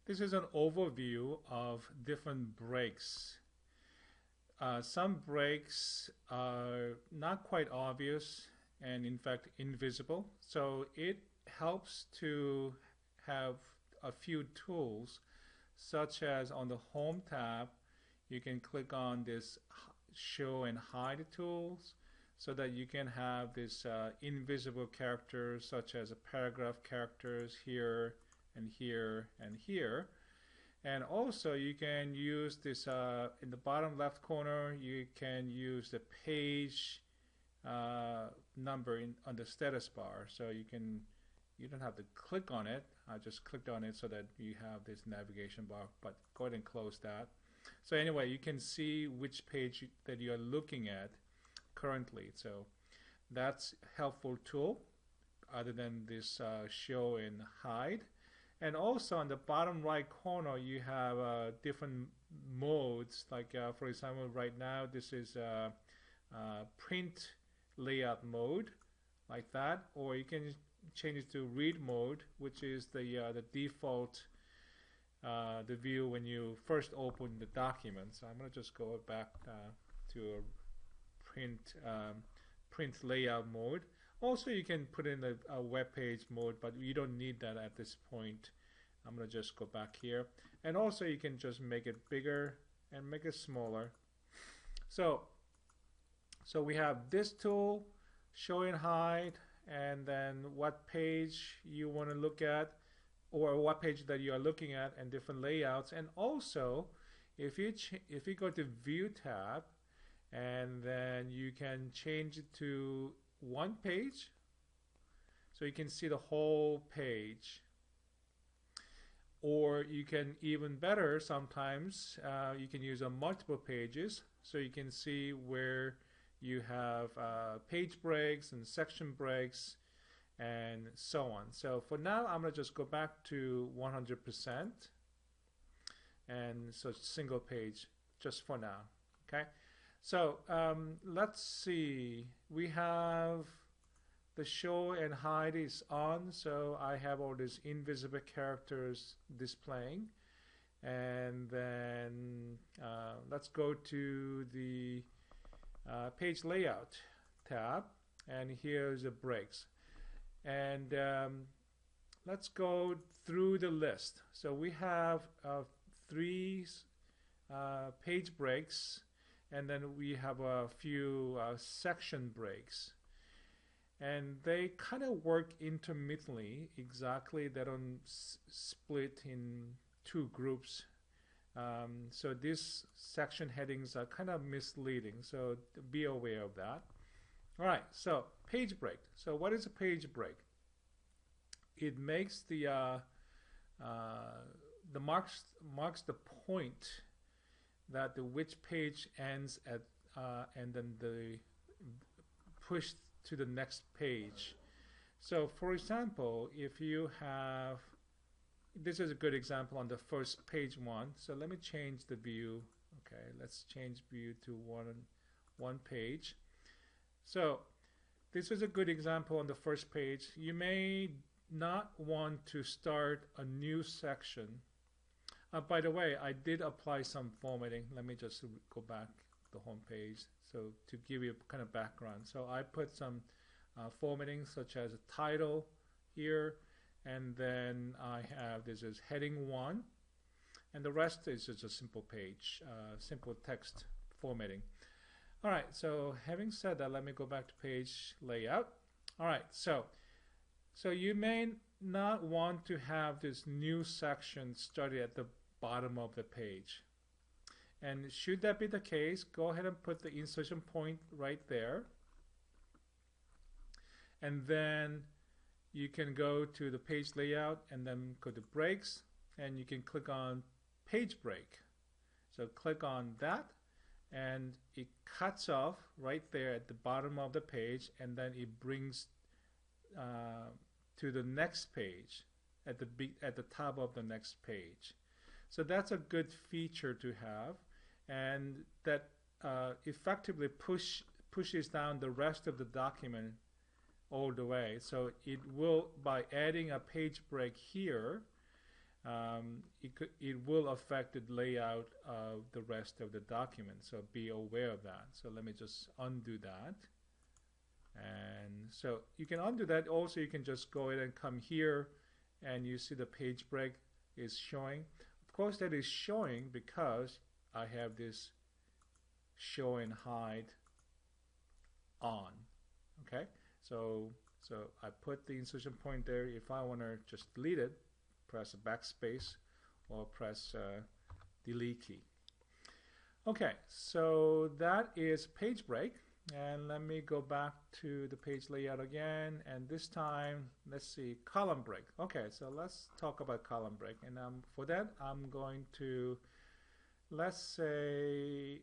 This is an overview of different breaks. Some breaks are not quite obvious and in fact invisible. So it helps to have a few tools such as on the Home tab, you can click on this show and hide tools so that you can have this invisible characters such as a paragraph characters here and here and here. And also you can use this in the bottom left corner, you can use the page number on the status bar. So you don't have to click on it. I just clicked on it so that you have this navigation bar, but go ahead and close that. So anyway, you can see which page that you are looking at currently. So that's a helpful tool other than this show and hide. And also on the bottom right corner, you have different modes. Like for example, right now this is print layout mode, like that. Or you can change it to read mode, which is the default the view when you first open the document. So I'm going to just go back to a print layout mode. Also, you can put in a web page mode, but you don't need that at this point. I'm going to just go back here. And also, you can just make it bigger and make it smaller. So we have this tool, show and hide, and then what page you want to look at, or what page that you are looking at, and different layouts. And also, if you go to View tab, and then you can change it to one page, so you can see the whole page. Or you can, even better, sometimes you can use multiple pages, so you can see where you have page breaks and section breaks and so on. So for now, I'm going to just go back to 100%, and so single page just for now. Okay, so let's see. We have the show and hide is on, so I have all these invisible characters displaying. And then let's go to the page layout tab, and here's the breaks. And let's go through the list. So we have 3 page breaks, and then we have a few section breaks. And they kind of work intermittently, exactly. They don't split in 2 groups. So these section headings are kind of misleading, so be aware of that. All right, so page break. So what is a page break? It makes the marks the point that which page ends at, and then the push to the next page. So for example, if you have, this is a good example on the first page 1. So let me change the view. Okay, let's change view to one page. So this is a good example on the first page. You may not want to start a new section. By the way, I did apply some formatting. Let me just go back to the home page. So to give you kind of background. So I put some formatting such as a title here, and then I have, this is heading 1, and the rest is just a simple page, simple text formatting. All right, so having said that, let me go back to page layout. All right, so you may not want to have this new section started at the bottom of the page. And should that be the case, go ahead and put the insertion point right there. And then you can go to the page layout and then go to breaks, and you can click on page break. So click on that, and it cuts off right there at the bottom of the page, and then it brings to the next page at the top of the next page. So that's a good feature to have, and that effectively pushes down the rest of the document all the way. So it will, by adding a page break here, it will affect the layout of the rest of the document. So be aware of that. So let me just undo that. And so you can undo that. Also, you can just go ahead and come here, and you see the page break is showing. Of course, that is showing because I have this show and hide on. Okay, so I put the insertion point there. If I want to just delete it, press backspace or press delete key. Okay, so that is page break. And let me go back to the page layout again, and this time let's see, column break. Okay, so let's talk about column break, and for that I'm going to, let's say,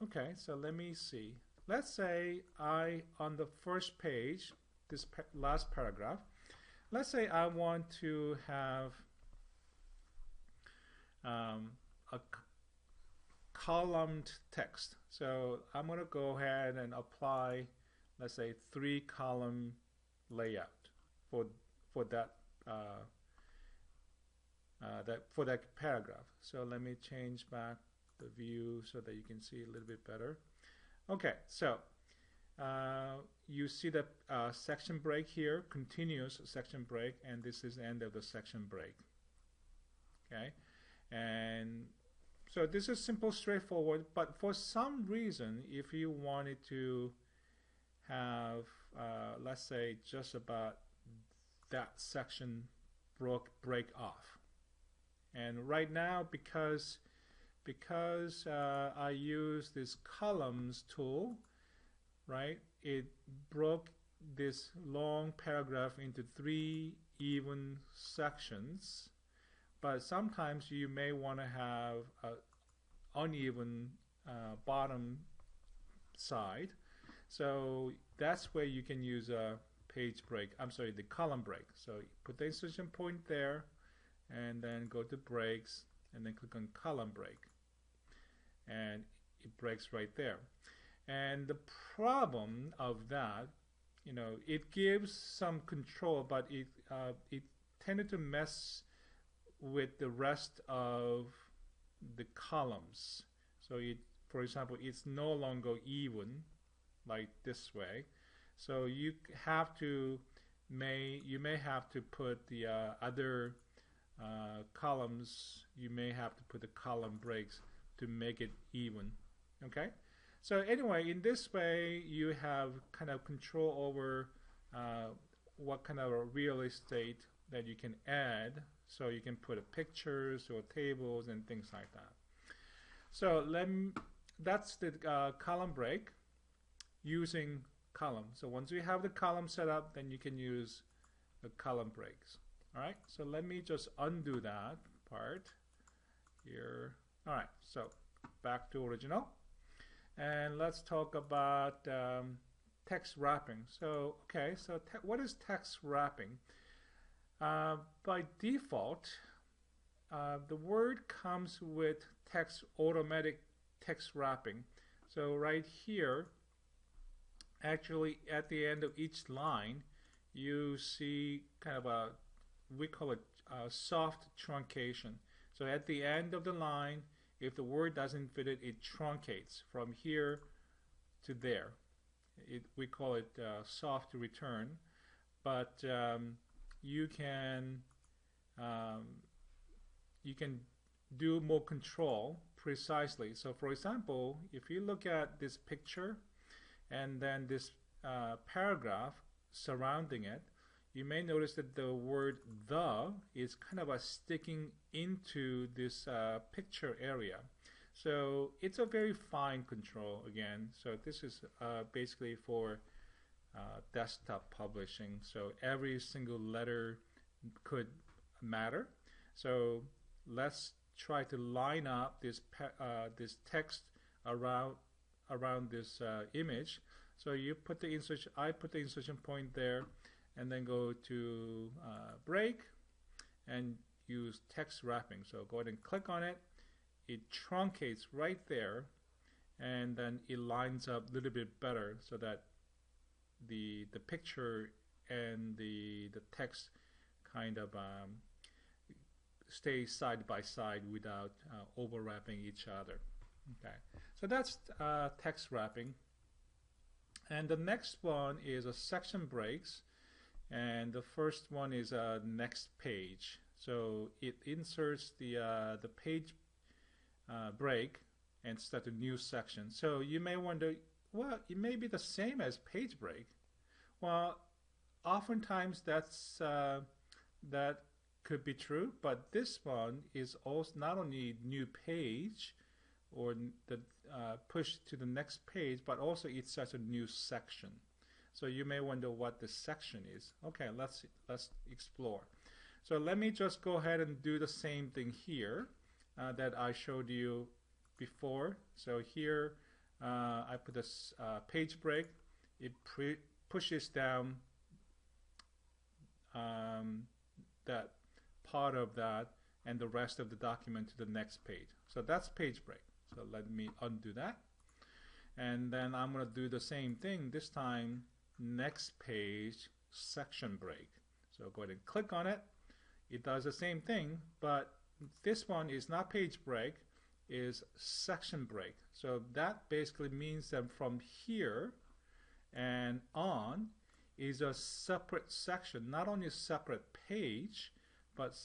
okay, so let me see. Let's say on the first page, this last paragraph, let's say I want to have a columned text. So I'm going to go ahead and apply, let's say, 3-column layout for that for that paragraph. So let me change back the view so that you can see a little bit better. Okay, so you see the section break here, continuous section break, and this is the end of the section break. Okay, and so this is simple, straightforward, but for some reason, if you wanted to have, let's say, just about that section break off, and right now, because I use this columns tool, right, it broke this long paragraph into 3 even sections. But sometimes you may want to have an uneven bottom side. So that's where you can use a page break. I'm sorry, the column break. So put the insertion point there, and then go to breaks, and then click on column break. And it breaks right there. And the problem of that, you know, it gives some control, but it tended to mess with the rest of the columns. So for example, it's no longer even like this way. So you may have to put the other columns. You may have to put the column breaks to make it even. Okay. So anyway, in this way, you have kind of control over what kind of a real estate that you can add. So you can put pictures or tables and things like that. So that's the column break using column. So once you have the column set up, then you can use the column breaks. All right. So let me just undo that part here. All right. So back to original, and let's talk about text wrapping. So okay. So what is text wrapping? By default, the word comes with automatic text wrapping. So right here, actually at the end of each line, you see kind of we call it soft truncation. So at the end of the line, if the word doesn't fit it, it truncates from here to there. We call it soft return, but you can do more control precisely. So for example, if you look at this picture and then this paragraph surrounding it, you may notice that the word "the" is kind of sticking into this picture area. So it's a very fine control again. So this is basically for desktop publishing, so every single letter could matter. So let's try to line up this text around this image. So you put the insertion. I put the insertion point there, and then go to break and use text wrapping. So go ahead and click on it. It truncates right there, and then it lines up a little bit better so that the picture and the text kind of stay side by side without overlapping each other. Okay, so that's text wrapping. And the next one is a section breaks, and the first one is a next page. So it inserts the page break and start a new section. So you may wonder, well, it may be the same as page break. Well, oftentimes that could be true, but this one is also not only new page or the push to the next page, but also it starts a new section. So you may wonder what the section is. Okay, let's explore. So let me just go ahead and do the same thing here that I showed you before. So here I put this page break. It pushes down that part of that and the rest of the document to the next page. So that's page break. So let me undo that. And then I'm going to do the same thing, this time next page section break. So go ahead and click on it. It does the same thing, but this one is not page break, is section break. So that basically means that from here and on is a separate section, not only a separate page, but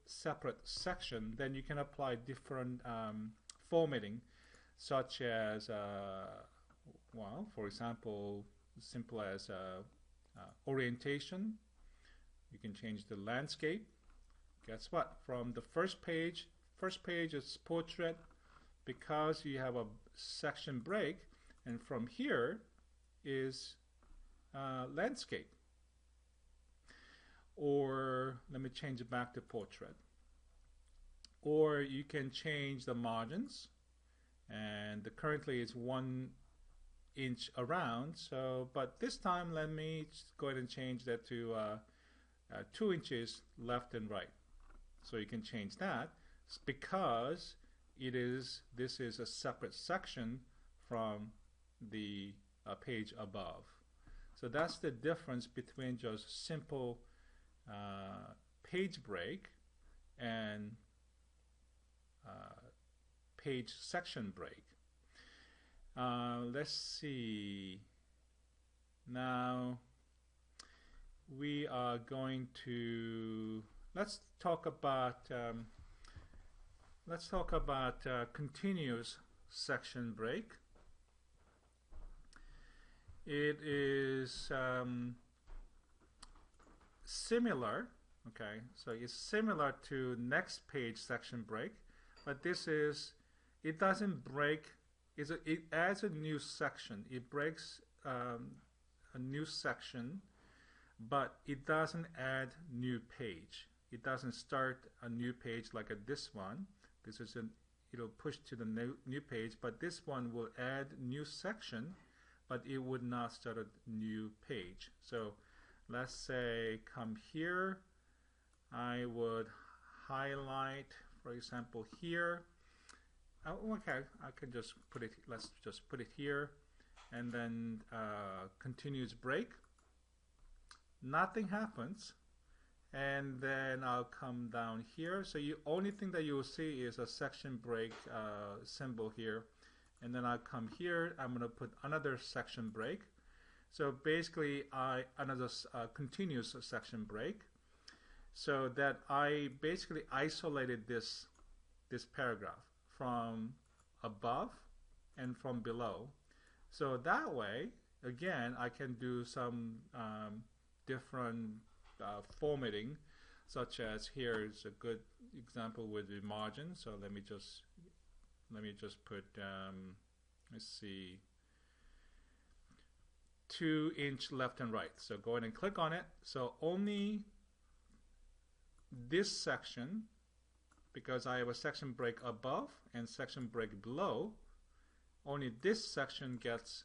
separate section. Then you can apply different formatting, such as, well, for example, simple as orientation. You can change the landscape. Guess what? From the first page is portrait, because you have a section break, and from here is landscape. Or let me change it back to portrait. Or you can change the margins, and currently it's 1 inch around. So, but this time let me go ahead and change that to 2 inches left and right. So you can change that because this is a separate section from the page above. So that's the difference between just simple page break and page section break. Let's see. Now we are going to let's talk about continuous section break. It is similar. Okay, so it's similar to next page section break, but it doesn't break. It adds a new section. It breaks a new section, but it doesn't add new page. It doesn't start a new page like this one. It'll push to the new page, but this one will add new section, but it would not start a new page. So let's say come here. I would highlight, for example, here. Okay, I can just put it, let's just put it here, and then continuous break. Nothing happens, and then I'll come down here. So the only thing that you will see is a section break symbol here, and then I'll come here. I'm going to put another section break. So basically another continuous section break, so that I basically isolated this paragraph from above and from below. So that way, again, I can do some different formatting, such as here is a good example with the margin. So let me just put let's see, 2 inch left and right. So go ahead and click on it. So only this section, because I have a section break above and section break below, only this section gets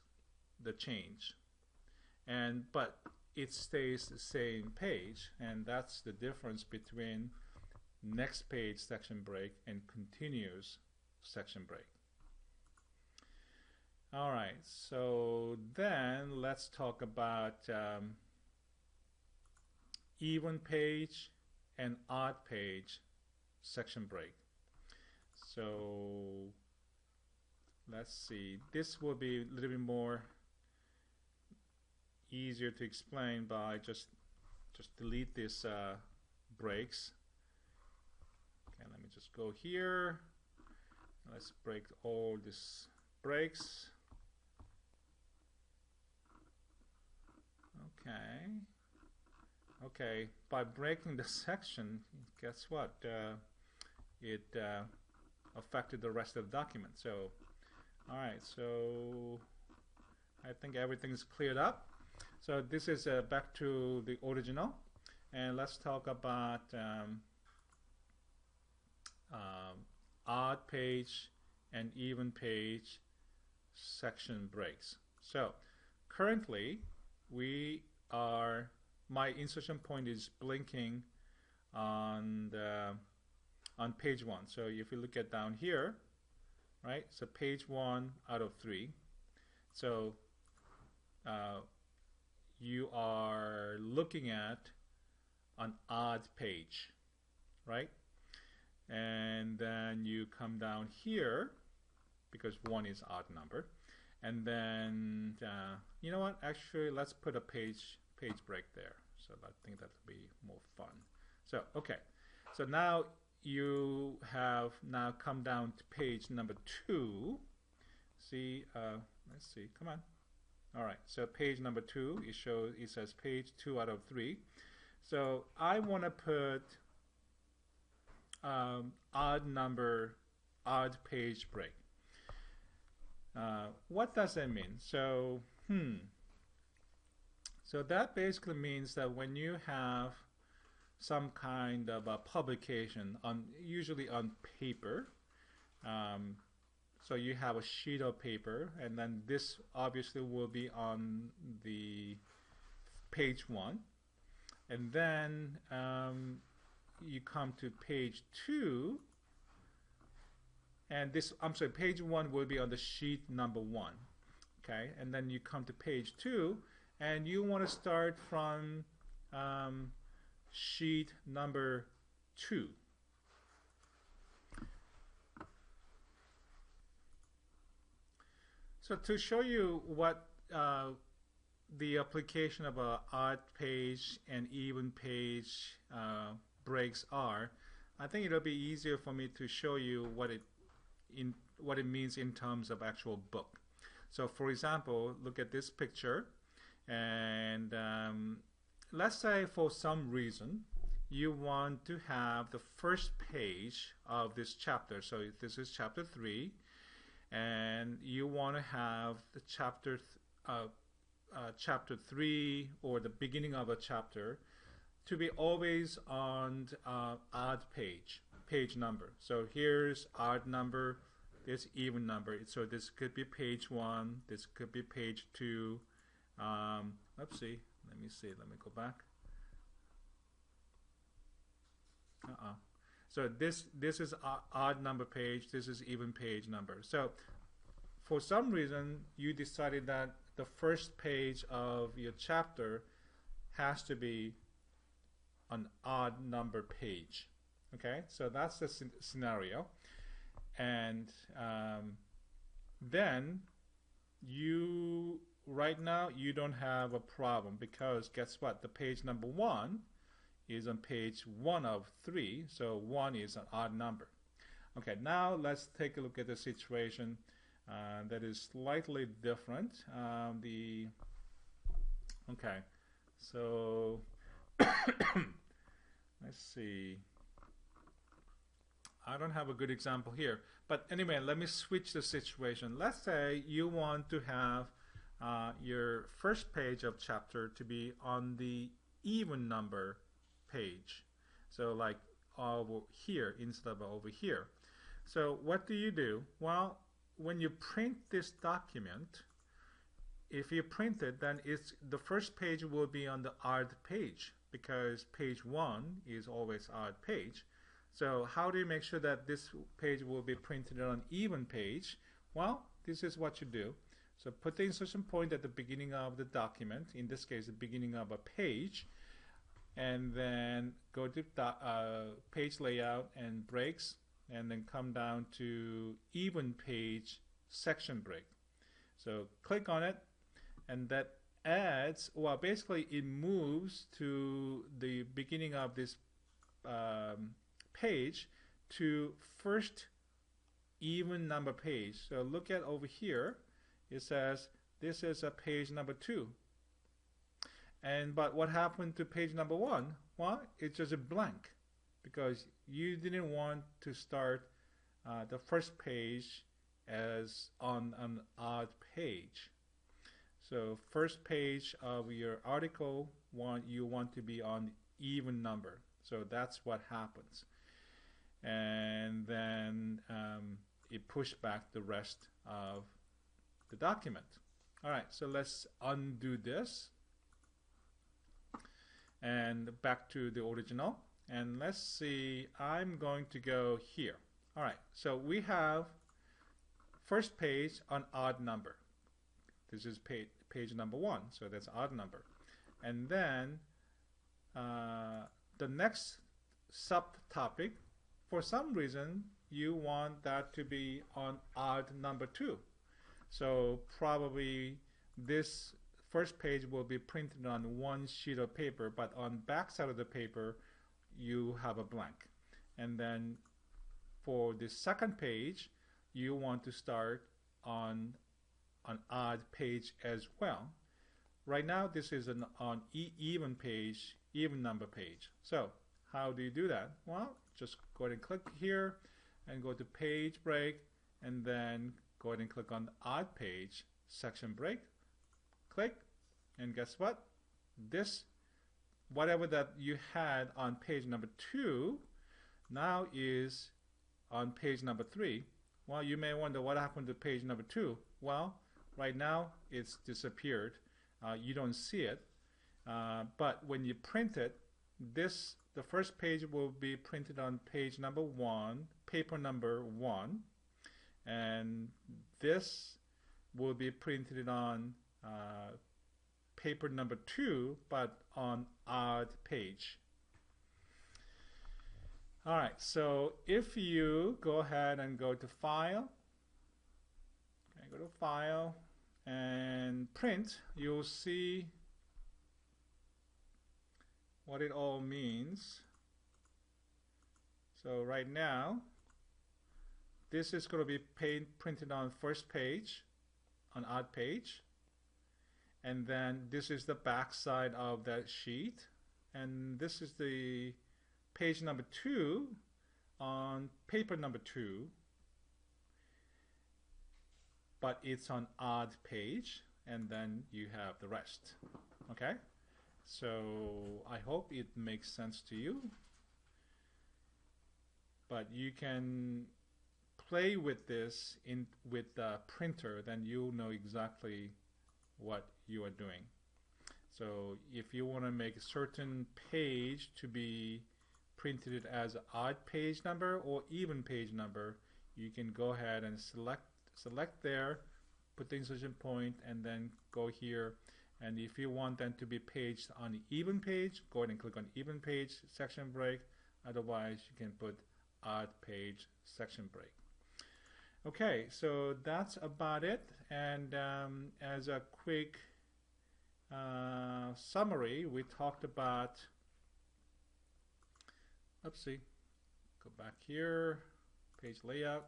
the change, but it stays the same page, and that's the difference between next page section break and continuous section break. Alright, so then let's talk about even page and odd page section break. So let's see, this will be a little bit more easier to explain by just delete this breaks. Okay, let me just go here. Let's break all these breaks. Okay, by breaking the section, guess what? It affected the rest of the document. So, alright, so I think everything is cleared up. So this is back to the original, and let's talk about odd page and even page section breaks. So currently my insertion point is blinking on page 1. So if you look at down here, right, so page 1 out of 3. So you are looking at an odd page, right? And then you come down here because 1 is odd number, and then you know what, actually let's put a page break there. So I think that will be more fun. So okay, so now you have now come down to page number 2. See, let's see, come on. Alright, so page number 2, it says page 2 out of 3. So I want to put odd page break. What does that mean? So, so that basically means that when you have some kind of a publication, usually on paper, so you have a sheet of paper, and then this obviously will be on the page 1, and then you come to page 2, and this, I'm sorry, page 1 will be on the sheet number 1, okay, and then you come to page 2, and you want to start from sheet number 2. So to show you what the application of an odd page and even page breaks are, I think it'll be easier for me to show you what it means in terms of actual book. So for example, look at this picture, and let's say for some reason you want to have the first page of this chapter. So this is chapter 3, and you want to have the chapter 3 or the beginning of a chapter to be always on odd page number. So here's odd number, this even number. So this could be page 1, this could be page 2. Let's see. Let me go back. So this is odd number page, this is even page number. So for some reason you decided that the first page of your chapter has to be an odd number page. Okay, so that's the scenario. And then right now you don't have a problem, because guess what, the page number 1 is on page 1 of 3, so 1 is an odd number. Okay, now let's take a look at the situation that is slightly different. Okay, so let's see. I don't have a good example here, but anyway, let me switch the situation. Let's say you want to have your first page of chapter to be on the even number page, so like over here instead of over here. So what do? Well, when you print this document, if you print it, then the first page will be on the odd page, because page 1 is always odd page. So how do you make sure that this page will be printed on even page? Well, this is what you do. So put the insertion point at the beginning of the document, in this case the beginning of a page, and then go to page layout and breaks, and then come down to even page section break. So click on it, and that adds, well, basically it moves to the beginning of this page to first even number page. So look at over here, it says this is a page number 2. But what happened to page number 1? Well, it's just a blank because you didn't want to start the first page as on an odd page. So first page of your article, you want to be on even number. So that's what happens. And then it pushed back the rest of the document. All right, so let's undo this and back to the original. And let's see, I'm going to go here. All right, so we have first page on odd number. This is page number 1, so that's odd number. And then the next subtopic, for some reason, you want that to be on odd number 2. So probably this first page will be printed on one sheet of paper, but on back side of the paper, you have a blank. And then for the second page, you want to start on an odd page as well. Right now, this is an on even page, even number page. So how do you do that? Well, just go ahead and click here and go to page break, and then go ahead and click on the odd page section break. Click, and guess what? This, whatever that you had on page number 2, now is on page number 3. Well, you may wonder what happened to page number 2. Well, right now it's disappeared. You don't see it. But when you print it, the first page will be printed on page number 1, paper number 1, and this will be printed on paper number 2, but on odd page. All right, so if you go ahead and go to File, okay, go to File and Print, you'll see what it all means. So right now, this is going to be printed on first page, on odd page, and then this is the back side of that sheet, and this is the page number 2 on paper number 2, but it's on odd page, and then you have the rest. Okay, so I hope it makes sense to you, but you can play with this with the printer, then you'll know exactly what you are doing. So if you want to make a certain page to be printed as an odd page number or even page number, you can go ahead and select there, put the insertion point, and then go here. And if you want them to be paged on the even page, go ahead and click on even page section break. Otherwise, you can put odd page section break. Okay, so that's about it. And as a quick summary, we talked about, oopsie, go back here, page layout.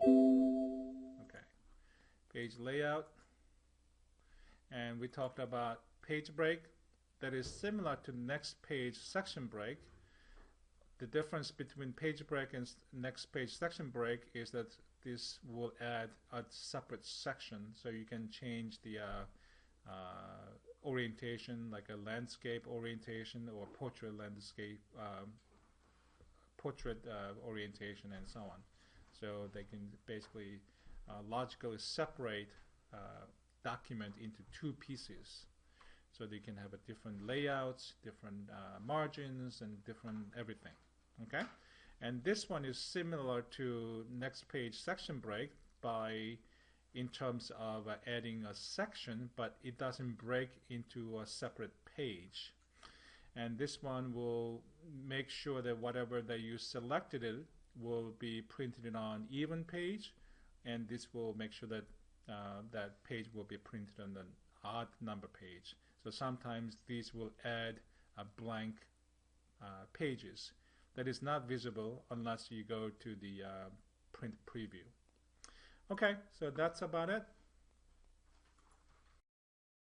Okay, page layout. And we talked about page break. That is similar to next page section break. The difference between page break and next page section break is that this will add a separate section, so you can change the orientation, like a landscape orientation or portrait landscape, portrait orientation, and so on. So they can basically logically separate document into 2 pieces, so they can have a different layouts, different margins, and different everything. Okay, and this one is similar to next page section break in terms of adding a section, but it doesn't break into a separate page. and this one will make sure that whatever that you selected it will be printed on even page, and this will make sure that that page will be printed on an odd number page. So sometimes these will add blank pages that is not visible unless you go to the print preview. Okay, so that's about it.